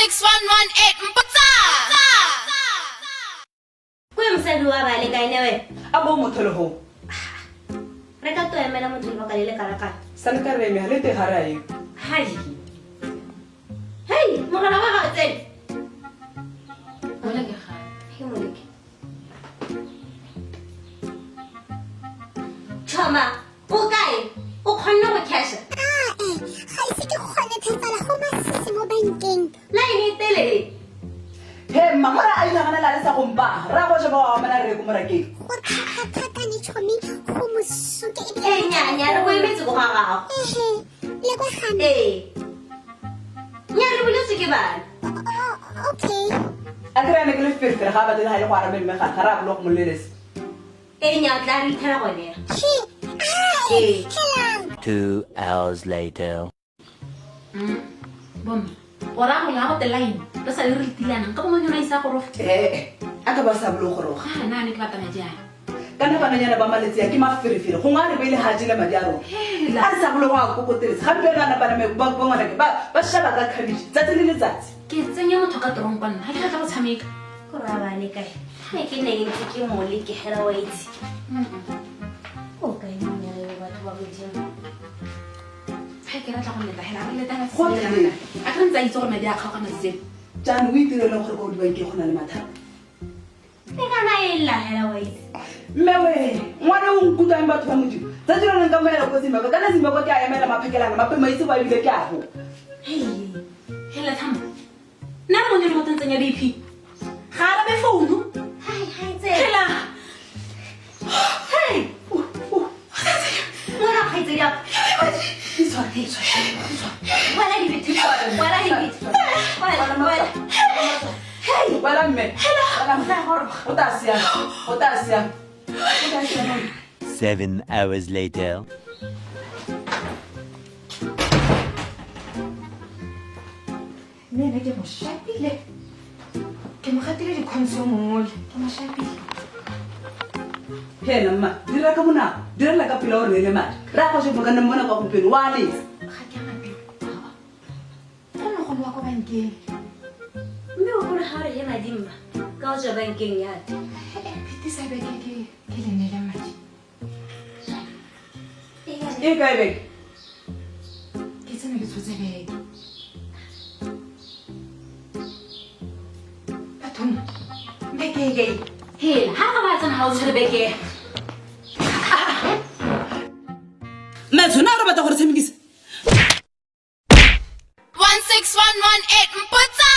16118 Mpotsa. Mosadi wa bale ka ene wena a bo motho le ho re ka to emela motho le baka le karakana sana ka re me ha le te harae hai hey mogala wa ga tsene Hola ke ga. he moleke chama o kae o khonna go casha ga ise ke kgone thefala go masisi mo bankeng line telele he mamara a ina gana la le sa gompa ra go je ba wa mana re ko morakeng go thata ne chomi go mosuke e nyanya re go emetse go ga gago ehe le kwa gane e nya re boletse ke bana okay a kra me ke le firfir ga ba de ha le go ara me ga ga ra blok mo le les e nya tla re thera go ne he e helang 2 hours later. Bom. Ora go la go te line. Re sa re tilana. Ka mo nyona isa go ro. a ka ba sa blo go roga Ha na ne ke batana ja. kana bana nyana ba maletse ya ke mafirifiri go ngare be le ha jile madi a ro a sa blo go go koteretse ga be bana bana me ba ngwana ke ba shaba ka cabbage tsatsi le letsatsi Ke tsenya motho ka torong kwa nna. Ha ke batla go tshameka. go ra bane kae he ke ne ntse ke mole ke hela wa itse o kae nya re batho ba bodimo Ha ke ratla go neta hela re leta ga Go se. tlile. A ka ntsa itse gore madi a kgago ka masitseng. jang o itirele gore go di ba ke go na le mathata e kana e la hela wa itse mme we ngwana o nkutang batho ba modimo tsa dilo nka mo ya go tsima ka kana tsima go ke a emela maphekelana mape maitse ba bile ke a go Hey. Hela thama. Na mo nyona go tsentsenya BP. Ga ra be phone. hai hai tse Hela. Hey. mona khaitse ya wala di bitu wala di bitu wala hey wala mme o ta sia 7 hours later. Nene ke mo shapile. Ke mo gatile di consumo ke mo shapile. phela mma dira ka bona direla ka pela o rele madi ra go se mo kana mona kwa gopelo wa le Ga ke gape. Go no go lwa ko bankeng. mme o gore ha re he madimma ka o tswa bankeng ya te Piti sa be ke le nele madi. e ka be Ke tsene ke tshotse be. Patong. Beke. Hela, ha ga ba tsena ha o tshwere beke. mme tsona re batla gore tshamekisa 16118 Mpotsa.